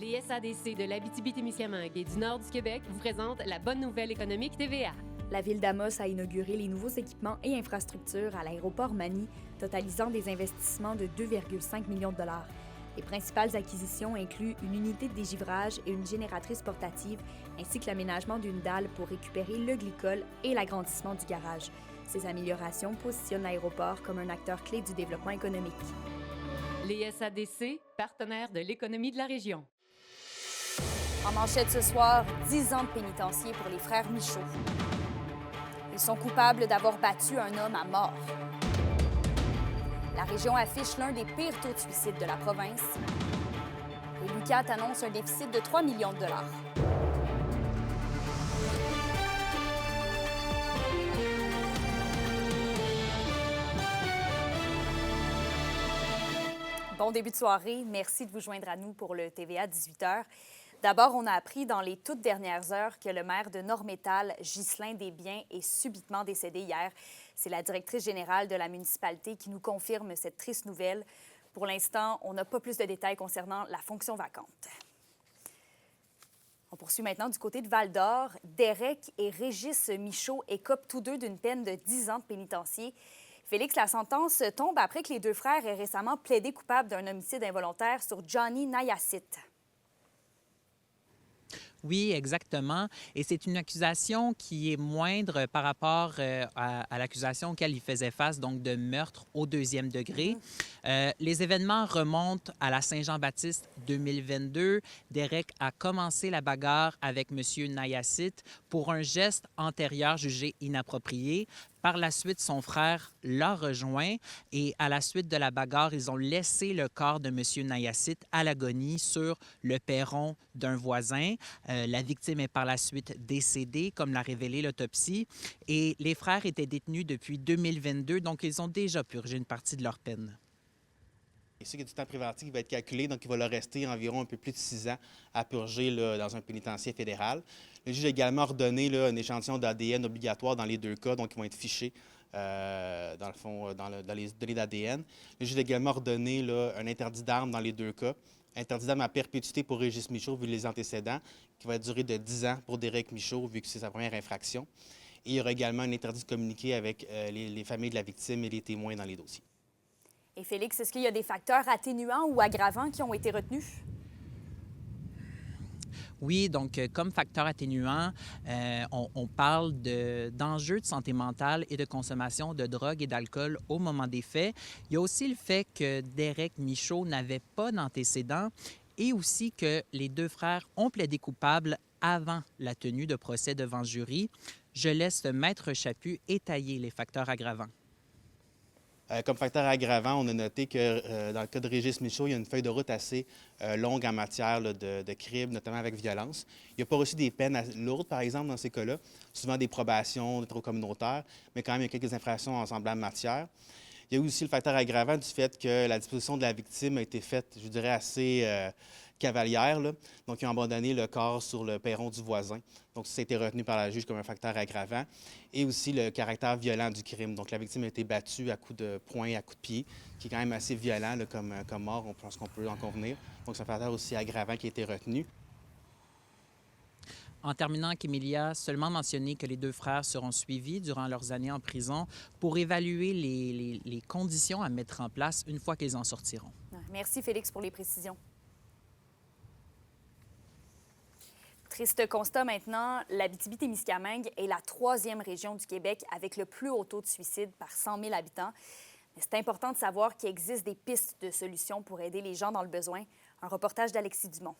Les SADC de l'Abitibi-Témiscamingue et du nord du Québec vous présentent la bonne nouvelle économique TVA. La ville d'Amos a inauguré les nouveaux équipements et infrastructures à l'aéroport Mani, totalisant des investissements de 2,5 millions de dollars. Les principales acquisitions incluent une unité de dégivrage et une génératrice portative, ainsi que l'aménagement d'une dalle pour récupérer le glycol et l'agrandissement du garage. Ces améliorations positionnent l'aéroport comme un acteur clé du développement économique. Les SADC, partenaires de l'économie de la région. En manchette ce soir, 10 ans de pénitencier pour les frères Michaud. Ils sont coupables d'avoir battu un homme à mort. La région affiche l'un des pires taux de suicide de la province. Et l'UQAT annonce un déficit de 3 millions de dollars. Bon début de soirée. Merci de vous joindre à nous pour le TVA 18h. D'abord, on a appris dans les toutes dernières heures que le maire de Nord-Métal, Ghislain Desbiens, est subitement décédé hier. C'est la directrice générale de la municipalité qui nous confirme cette triste nouvelle. Pour l'instant, on n'a pas plus de détails concernant la fonction vacante. On poursuit maintenant du côté de Val-d'Or. Derek et Régis Michaud écopent tous deux d'une peine de 10 ans de pénitencier. Félix, la sentence tombe après que les deux frères aient récemment plaidé coupables d'un homicide involontaire sur Johnny Nayacite. Oui, exactement. Et c'est une accusation qui est moindre par rapport à l'accusation auquel il faisait face, donc de meurtre au deuxième degré. Les événements remontent à la Saint-Jean-Baptiste 2022. Derek a commencé la bagarre avec M. Nayacite pour un geste antérieur jugé inapproprié. Par la suite, son frère l'a rejoint et à la suite de la bagarre, ils ont laissé le corps de M. Nayacite à l'agonie sur le perron d'un voisin. La victime est par la suite décédée, comme l'a révélé l'autopsie. Et les frères étaient détenus depuis 2022, donc ils ont déjà purgé une partie de leur peine. C'est sûr qu'il y a du temps préventif qui va être calculé, donc il va leur rester environ un peu plus de 6 ans à purger là, dans un pénitencier fédéral. Le juge a également ordonné là, un échantillon d'ADN obligatoire dans les deux cas, donc ils vont être fichés dans le fond, dans les données d'ADN. Le juge a également ordonné là, un interdit d'armes dans les deux cas. Interdit d'armes à perpétuité pour Régis Michaud, vu les antécédents, qui va durer de 10 ans pour Derek Michaud, vu que c'est sa première infraction. Et il y aura également un interdit de communiquer avec les familles de la victime et les témoins dans les dossiers. Et Félix, est-ce qu'il y a des facteurs atténuants ou aggravants qui ont été retenus? Oui, donc comme facteur atténuant, on parle d'enjeux de santé mentale et de consommation de drogue et d'alcool au moment des faits. Il y a aussi le fait que Derek Michaud n'avait pas d'antécédents et aussi que les deux frères ont plaidé coupables avant la tenue de procès devant jury. Je laisse Maître Chaput étayer les facteurs aggravants. Comme facteur aggravant, on a noté que dans le cas de Régis Michaud, il y a une feuille de route assez longue en matière là, de crimes, notamment avec violence. Il n'a pas reçu des peines lourdes, par exemple, dans ces cas-là, souvent des probations, des travaux communautaires, mais quand même, il y a quelques infractions en semblable matière. Il y a aussi le facteur aggravant du fait que la disposition de la victime a été faite, je dirais, assez cavalière. Là. Donc, ils ont abandonné le corps sur le perron du voisin. Donc, ça a été retenu par la juge comme un facteur aggravant. Et aussi le caractère violent du crime. Donc, la victime a été battue à coups de poing, à coups de pied, qui est quand même assez violent là, comme mort. On pense qu'on peut en convenir. Donc, c'est un facteur aussi aggravant qui a été retenu. En terminant, Kémilia, seulement mentionner que les deux frères seront suivis durant leurs années en prison pour évaluer les conditions à mettre en place une fois qu'ils en sortiront. Merci, Félix, pour les précisions. Triste constat maintenant, l'Abitibi-Témiscamingue est la 3e région du Québec avec le plus haut taux de suicide par 100 000 habitants. Mais c'est important de savoir qu'il existe des pistes de solutions pour aider les gens dans le besoin. Un reportage d'Alexis Dumont.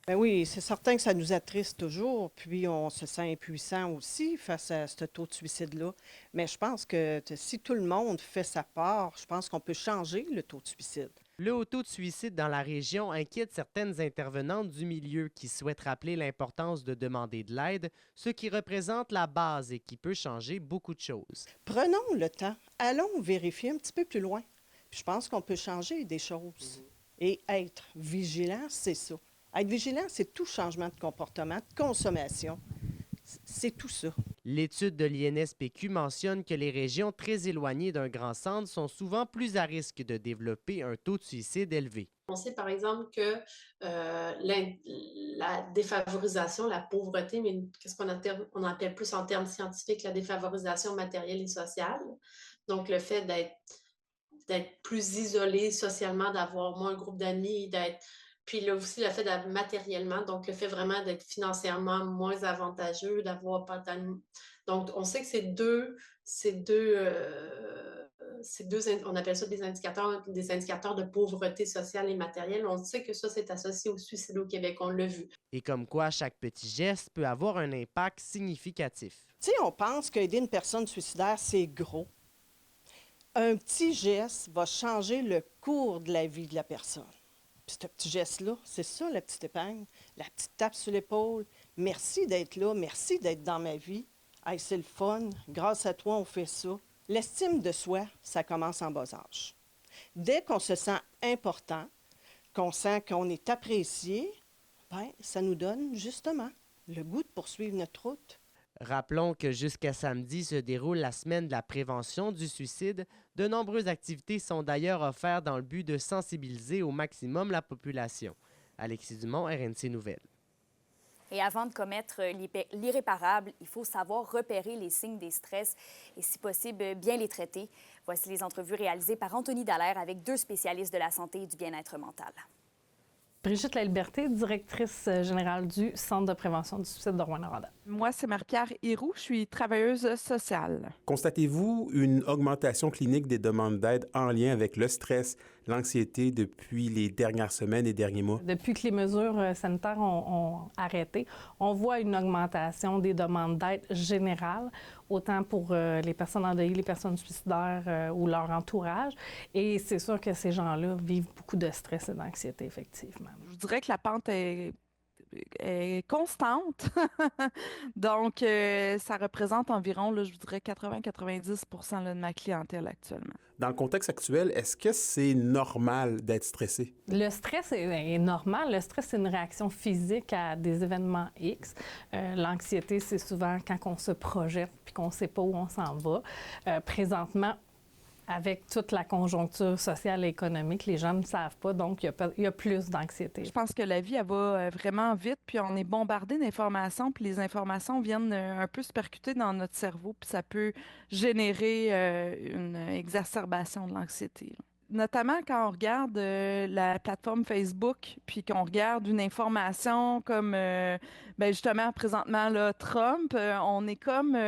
Bien oui, c'est certain que ça nous attriste toujours, puis on se sent impuissant aussi face à ce taux de suicide-là. Mais je pense que si tout le monde fait sa part, je pense qu'on peut changer le taux de suicide. Le haut taux de suicide dans la région inquiète certaines intervenantes du milieu qui souhaitent rappeler l'importance de demander de l'aide, ce qui représente la base et qui peut changer beaucoup de choses. Prenons le temps, allons vérifier un petit peu plus loin. Puis je pense qu'on peut changer des choses. Et être vigilant, c'est ça. Être vigilant, c'est tout changement de comportement, de consommation. C'est tout ça. L'étude de l'INSPQ mentionne que les régions très éloignées d'un grand centre sont souvent plus à risque de développer un taux de suicide élevé. On sait par exemple que la défavorisation, la pauvreté, mais qu'est-ce qu'on appelle plus en termes scientifiques la défavorisation matérielle et sociale. Donc le fait d'être plus isolé socialement, d'avoir moins un groupe d'amis, puis là aussi le fait d'être matériellement, donc le fait vraiment d'être financièrement moins avantageux, d'avoir pas tant... Donc on sait que on appelle ça des indicateurs de pauvreté sociale et matérielle. On sait que ça, c'est associé au suicide au Québec, on l'a vu. Et comme quoi, chaque petit geste peut avoir un impact significatif. Tu sais, on pense qu'aider une personne suicidaire, c'est gros. Un petit geste va changer le cours de la vie de la personne. Puis ce petit geste-là, c'est ça, la petite épingle, la petite tape sur l'épaule. Merci d'être là, merci d'être dans ma vie. Hey, c'est le fun, grâce à toi, on fait ça. L'estime de soi, ça commence en bas âge. Dès qu'on se sent important, qu'on sent qu'on est apprécié, bien, ça nous donne justement le goût de poursuivre notre route. Rappelons que jusqu'à samedi se déroule la semaine de la prévention du suicide. De nombreuses activités sont d'ailleurs offertes dans le but de sensibiliser au maximum la population. Alexis Dumont, RNC Nouvelles. Et avant de commettre l'irréparable, il faut savoir repérer les signes des stress et, si possible, bien les traiter. Voici les entrevues réalisées par Anthony Dallaire avec 2 spécialistes de la santé et du bien-être mental. Brigitte Laliberté, directrice générale du Centre de prévention du suicide de Rouyn-Noranda. Moi, c'est Marie-Pierre Héroux, je suis travailleuse sociale. Constatez-vous une augmentation clinique des demandes d'aide en lien avec le stress, l'anxiété depuis les dernières semaines et derniers mois? Depuis que les mesures sanitaires ont arrêté, on voit une augmentation des demandes d'aide générales, autant pour les personnes endeuillées, les personnes suicidaires ou leur entourage. Et c'est sûr que ces gens-là vivent beaucoup de stress et d'anxiété, effectivement. Je dirais que la pente est constante. Donc, ça représente environ, là, je dirais, 80-90% de ma clientèle actuellement. Dans le contexte actuel, est-ce que c'est normal d'être stressé? Le stress est normal. Le stress, c'est une réaction physique à des événements X. L'anxiété, c'est souvent quand on se projette puis qu'on ne sait pas où on s'en va. Présentement, avec toute la conjoncture sociale et économique, les gens ne savent pas, donc il y a plus d'anxiété. Je pense que la vie, elle va vraiment vite, puis on est bombardé d'informations, puis les informations viennent un peu se percuter dans notre cerveau, puis ça peut générer une exacerbation de l'anxiété. Notamment quand on regarde la plateforme Facebook, puis qu'on regarde une information comme, justement, présentement, là, Trump, on est comme...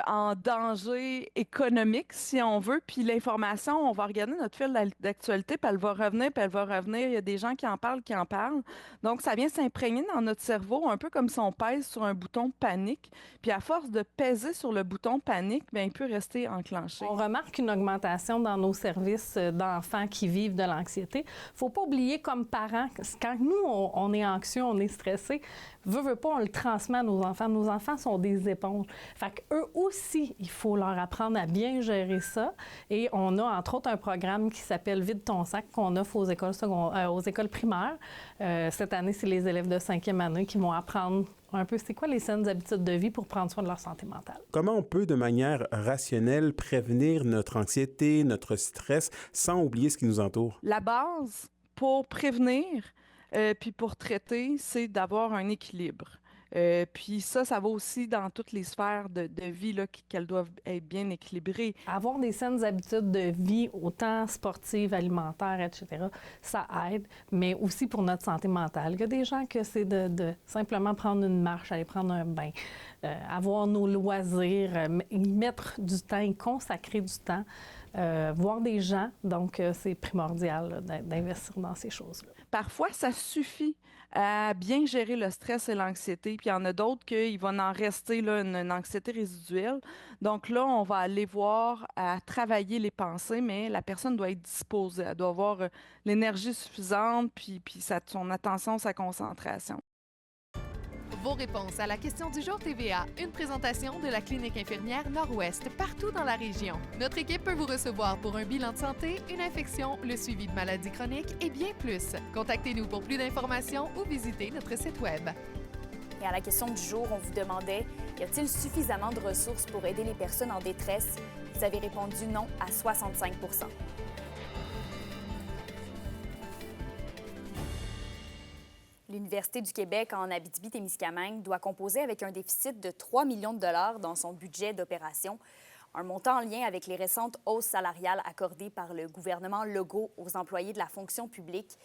en danger économique, si on veut. Puis l'information, on va regarder notre fil d'actualité, puis elle va revenir, puis elle va revenir. Il y a des gens qui en parlent. Donc, ça vient s'imprégner dans notre cerveau, un peu comme si on pèse sur un bouton panique. Puis à force de peser sur le bouton panique, bien, il peut rester enclenché. On remarque une augmentation dans nos services d'enfants qui vivent de l'anxiété. Il ne faut pas oublier, comme parents, quand nous, on est anxieux, on est stressé, veut pas, on le transmet à nos enfants. Nos enfants sont des éponges. Fait qu'eux aussi, il faut leur apprendre à bien gérer ça. Et on a, entre autres, un programme qui s'appelle « Vide ton sac » qu'on offre aux écoles primaires. Cette année, c'est les élèves de 5e année qui vont apprendre un peu c'est quoi les saines habitudes de vie pour prendre soin de leur santé mentale. Comment on peut, de manière rationnelle, prévenir notre anxiété, notre stress, sans oublier ce qui nous entoure? La base pour prévenir puis pour traiter, c'est d'avoir un équilibre. Puis ça va aussi dans toutes les sphères de vie là, qu'elles doivent être bien équilibrées. Avoir des saines habitudes de vie, autant sportives, alimentaires, etc., ça aide, mais aussi pour notre santé mentale. Il y a des gens que c'est de simplement prendre une marche, aller prendre un bain, avoir nos loisirs, y mettre du temps, y consacrer du temps, voir des gens. Donc, c'est primordial là, d'investir dans ces choses-là. Parfois, ça suffit à bien gérer le stress et l'anxiété. Puis il y en a d'autres qu'il va en rester là, une anxiété résiduelle. Donc là, on va aller voir à travailler les pensées, mais la personne doit être disposée. Elle doit avoir l'énergie suffisante, puis son attention, sa concentration. Vos réponses à la question du jour TVA, une présentation de la Clinique infirmière Nord-Ouest partout dans la région. Notre équipe peut vous recevoir pour un bilan de santé, une infection, le suivi de maladies chroniques et bien plus. Contactez-nous pour plus d'informations ou visitez notre site web. Et Et à la question du jour, on vous demandait « Y a-t-il suffisamment de ressources pour aider les personnes en détresse? » Vous avez répondu non à 65 %. L'Université du Québec en Abitibi-Témiscamingue doit composer avec un déficit de 3 millions de dollars dans son budget d'opération, un montant en lien avec les récentes hausses salariales accordées par le gouvernement Legault aux employés de la fonction publique.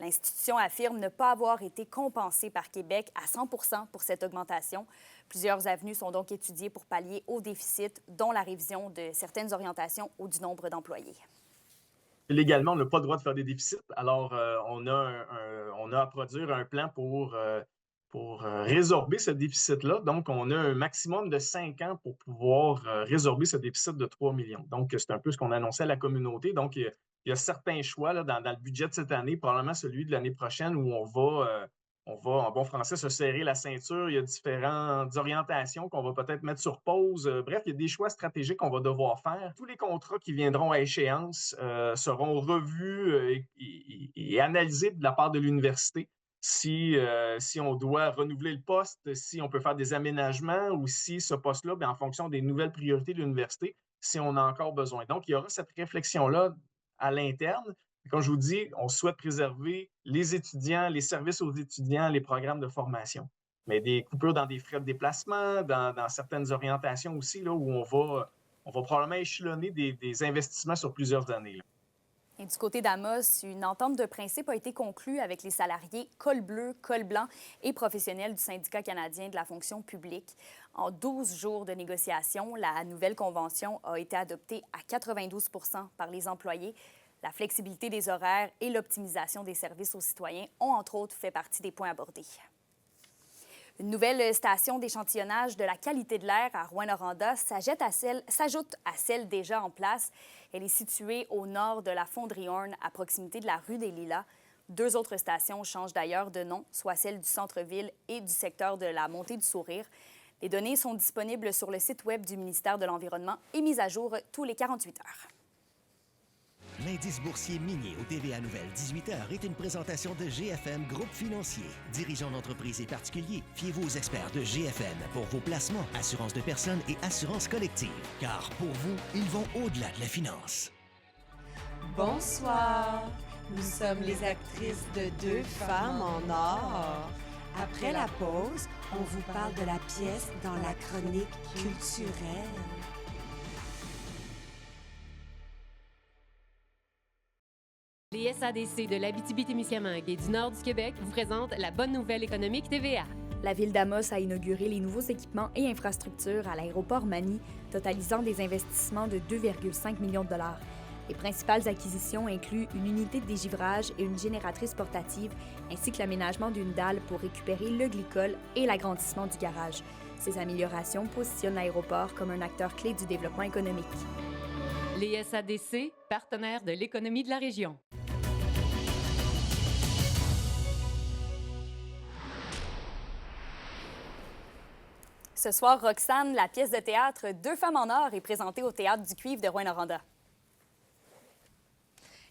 L'institution affirme ne pas avoir été compensée par Québec à 100 % pour cette augmentation. Plusieurs avenues sont donc étudiées pour pallier au déficit, dont la révision de certaines orientations ou du nombre d'employés. Légalement, on n'a pas le droit de faire des déficits. Alors, on a à produire un plan pour résorber ce déficit-là. Donc, on a un maximum de 5 ans pour pouvoir résorber ce déficit de 3 millions. Donc, c'est un peu ce qu'on a annoncé à la communauté. Donc, il y a certains choix là, dans le budget de cette année, probablement celui de l'année prochaine, où on va, en bon français, se serrer la ceinture. Il y a différentes orientations qu'on va peut-être mettre sur pause. Bref, il y a des choix stratégiques qu'on va devoir faire. Tous les contrats qui viendront à échéance seront revus et analysés de la part de l'université. Si on doit renouveler le poste, si on peut faire des aménagements ou si ce poste-là, en fonction des nouvelles priorités de l'université, si on a encore besoin. Donc, il y aura cette réflexion-là à l'interne. Comme je vous dis, on souhaite préserver les étudiants, les services aux étudiants, les programmes de formation. Mais des coupures dans des frais de déplacement, dans certaines orientations aussi, là, où on va probablement échelonner des investissements sur plusieurs années. Là. Et du côté d'Amos, une entente de principe a été conclue avec les salariés col bleu, col blanc et professionnels du syndicat canadien de la fonction publique. En 12 jours de négociations, la nouvelle convention a été adoptée à 92 % par les employés. La flexibilité des horaires et l'optimisation des services aux citoyens ont, entre autres, fait partie des points abordés. Une nouvelle station d'échantillonnage de la qualité de l'air à Rouyn-Noranda s'ajoute à celle déjà en place. Elle est située au nord de la Fonderie Horn, à proximité de la rue des Lilas. 2 autres stations changent d'ailleurs de nom, soit celle du centre-ville et du secteur de la Montée du Sourire. Les données sont disponibles sur le site web du ministère de l'Environnement et mises à jour tous les 48 heures. L'indice boursier minier au TVA Nouvelle 18h est une présentation de GFM Groupe Financier. Dirigeants d'entreprises et particuliers, fiez-vous aux experts de GFM pour vos placements, assurances de personnes et assurances collectives. Car pour vous, ils vont au-delà de la finance. Bonsoir, nous sommes les actrices de 2 femmes en or. Après la pause, on vous parle de la pièce dans la chronique culturelle. Les SADC de l'Abitibi-Témiscamingue et du nord du Québec vous présentent la bonne nouvelle économique TVA. La ville d'Amos a inauguré les nouveaux équipements et infrastructures à l'aéroport Mani, totalisant des investissements de 2,5 millions de dollars. Les principales acquisitions incluent une unité de dégivrage et une génératrice portative, ainsi que l'aménagement d'une dalle pour récupérer le glycol et l'agrandissement du garage. Ces améliorations positionnent l'aéroport comme un acteur clé du développement économique. Les SADC, partenaires de l'économie de la région. Ce soir, Roxane, la pièce de théâtre 2 femmes en or est présentée au Théâtre du Cuivre de Rouyn-Noranda.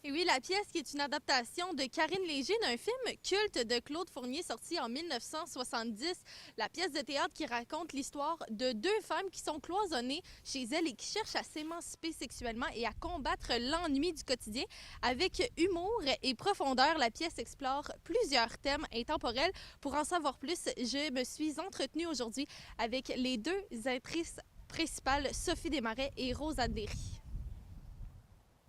Et oui, la pièce qui est une adaptation de Karine Léger d'un film culte de Claude Fournier sorti en 1970. La pièce de théâtre qui raconte l'histoire de 2 femmes qui sont cloisonnées chez elles et qui cherchent à s'émanciper sexuellement et à combattre l'ennui du quotidien. Avec humour et profondeur, la pièce explore plusieurs thèmes intemporels. Pour en savoir plus, je me suis entretenue aujourd'hui avec les 2 actrices principales, Sophie Desmarais et Rosanne Derry.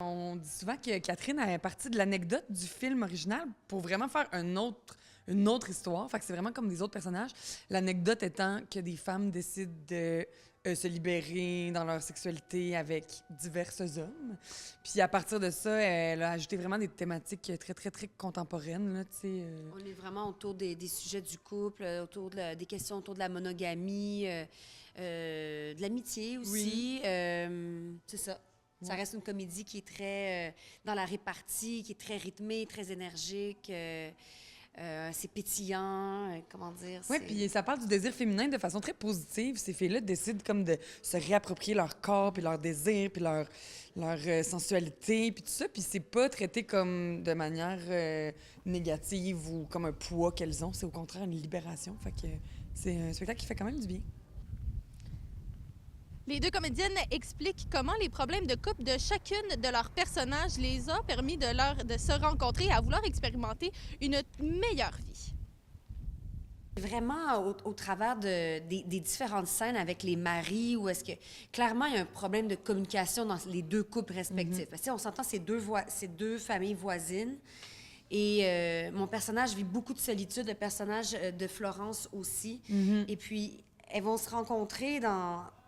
On dit souvent que Catherine a partie de l'anecdote du film original pour vraiment faire une autre histoire. Fait que c'est vraiment comme des autres personnages. L'anecdote étant que des femmes décident de se libérer dans leur sexualité avec divers hommes. Puis à partir de ça, elle a ajouté vraiment des thématiques très, très, très contemporaines. Là, On est vraiment autour des sujets du couple, autour des questions autour de la monogamie, de l'amitié aussi. Oui. C'est ça. Ça reste une comédie qui est très dans la répartie, qui est très rythmée, très énergique. c'est pétillant, comment dire. Oui, puis ça parle du désir féminin de façon très positive. Ces filles-là décident comme de se réapproprier leur corps, puis leur désir, puis leur sensualité, puis tout ça. Puis c'est pas traité comme de manière négative ou comme un poids qu'elles ont. C'est au contraire une libération. Fait que c'est un spectacle qui fait quand même du bien. Les deux comédiennes expliquent comment les problèmes de couple de chacune de leurs personnages les a permis de se rencontrer et à vouloir expérimenter une meilleure vie. Vraiment, au travers des différentes scènes avec les maris, où est-ce que, clairement, il y a un problème de communication dans les deux couples respectifs. Parce que, on s'entend, c'est deux familles voisines. Et mon personnage vit beaucoup de solitude, le personnage de Florence aussi. Et puis, elles vont se rencontrer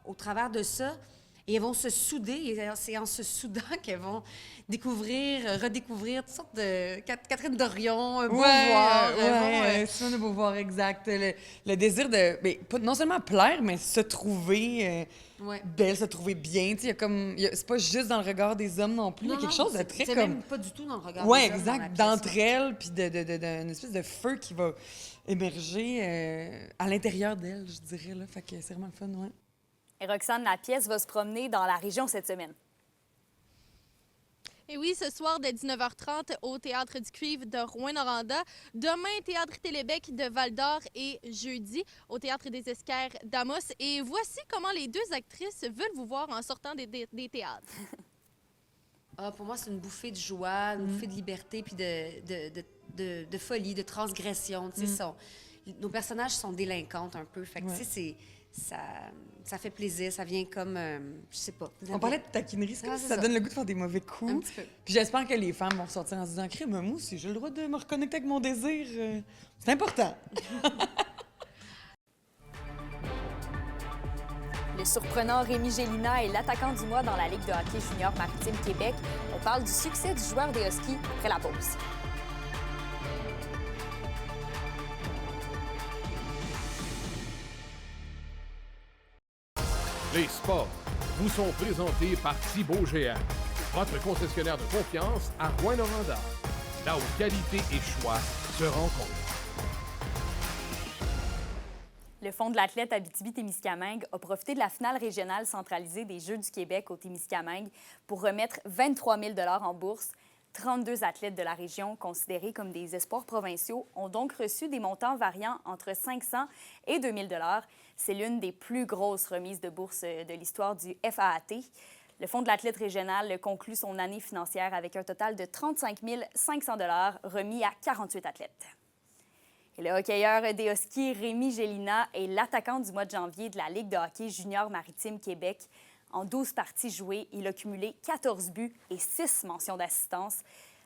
au travers de ça, et elles vont se souder, et c'est en se soudant qu'elles vont redécouvrir toutes sortes de... Catherine Dorion, Beauvoir. Simone de Beauvoir, exact. Le désir de... non seulement plaire, mais se trouver belle, se trouver bien. C'est pas juste dans le regard des hommes non plus. Il y a quelque chose de très c'est comme... même pas du tout dans le regard Oui, des hommes. exact. D'entre elles, puis d'une espèce de feu qui va émerger à l'intérieur d'elles, je dirais. Là. Fait que c'est vraiment le fun, ouais. Et Roxane, la pièce va se promener dans la région cette semaine. Et oui, ce soir, dès 19h30, au Théâtre du Cuivre de Rouyn-Noranda. Demain, Théâtre Télébec de Val-d'Or et jeudi, au Théâtre des Esquerres d'Amos. Et voici comment les deux actrices veulent vous voir en sortant des théâtres. Pour moi, c'est une bouffée de joie, une bouffée de liberté, puis de folie, de transgression. Nos personnages sont délinquantes un peu. Fait que, ça fait plaisir, ça vient comme, je sais pas. On parlait de taquinerie, c'est comme si ça donne le goût de faire des mauvais coups. Un petit peu. Puis j'espère que les femmes vont sortir en se disant, crème, moi aussi, j'ai le droit de me reconnecter avec mon désir. C'est important. Le surprenant Rémi Gélina est l'attaquant du mois dans la Ligue de hockey junior maritime Québec. On parle du succès du joueur des Huskies après la pause. Les sports vous sont présentés par Thibaut GM, votre concessionnaire de confiance à Rouyn-Noranda, là où qualité et choix se rencontrent. Le Fonds de l'athlète Abitibi-Témiscamingue a profité de la finale régionale centralisée des Jeux du Québec au Témiscamingue pour remettre 23 000 $ en bourse. 32 athlètes de la région, considérés comme des espoirs provinciaux, ont donc reçu des montants variant entre 500 et 2 000 $. C'est l'une des plus grosses remises de bourse de l'histoire du FAAT. Le Fonds de l'athlète régional conclut son année financière avec un total de 35 500 $ remis à 48 athlètes. Et le hockeyeur des Huskies, Rémi Gélina, est l'attaquant du mois de janvier de la Ligue de hockey junior maritime Québec. En 12 parties jouées, il a cumulé 14 buts et 6 mentions d'assistance.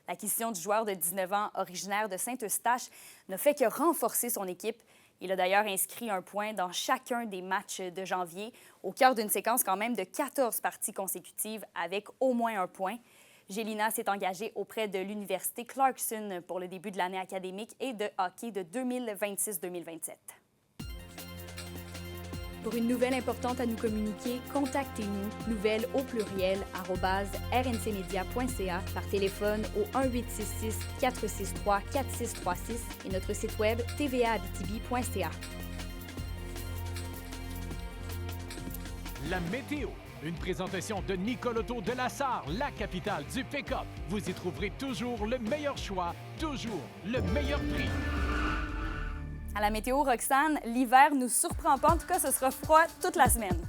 L'acquisition du joueur de 19 ans, originaire de Saint-Eustache, ne fait que renforcer son équipe. Il a d'ailleurs inscrit un point dans chacun des matchs de janvier, au cœur d'une séquence quand même de 14 parties consécutives avec au moins un point. Gélina s'est engagé auprès de l'Université Clarkson pour le début de l'année académique et de hockey de 2026-2027. Pour une nouvelle importante à nous communiquer, contactez-nous, nouvelles au pluriel, @rncmedia.ca, par téléphone au 1-866-463-4636 et notre site web tvaabitibi.ca. La météo, une présentation de Nicole Auto de la Sarre, la capitale du pick-up. Vous y trouverez toujours le meilleur choix, toujours le meilleur prix. À la météo, Roxane, l'hiver nous surprend pas. En tout cas, ce sera froid toute la semaine.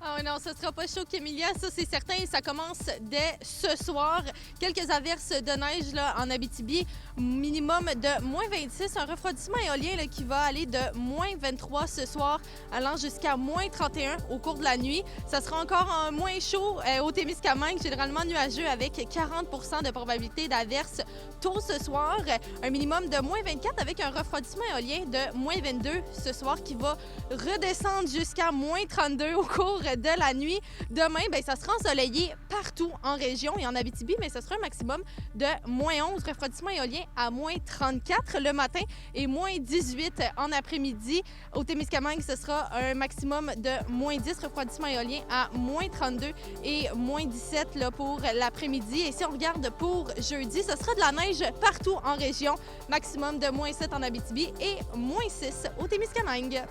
Ah non, ce sera pas chaud qu'Emilia, ça c'est certain. Ça commence dès ce soir. Quelques averses de neige là, en Abitibi, minimum de moins 26. Un refroidissement éolien là, qui va aller de moins 23 ce soir, allant jusqu'à moins 31 au cours de la nuit. Ça sera encore moins chaud au Témiscamingue, généralement nuageux avec 40 % de probabilité d'averse tôt ce soir. Un minimum de moins 24 avec un refroidissement éolien de moins 22 ce soir qui va redescendre jusqu'à moins 32 au cours de la nuit. Demain, bien, ça sera ensoleillé partout en région et en Abitibi, mais ce sera un maximum de moins 11, refroidissement éolien à moins 34 le matin et moins 18 en après-midi. Au Témiscamingue, ce sera un maximum de moins 10, refroidissement éolien à moins 32 et moins 17 là, pour l'après-midi. Et si on regarde pour jeudi, ce sera de la neige partout en région, maximum de moins 7 en Abitibi et moins 6 au Témiscamingue.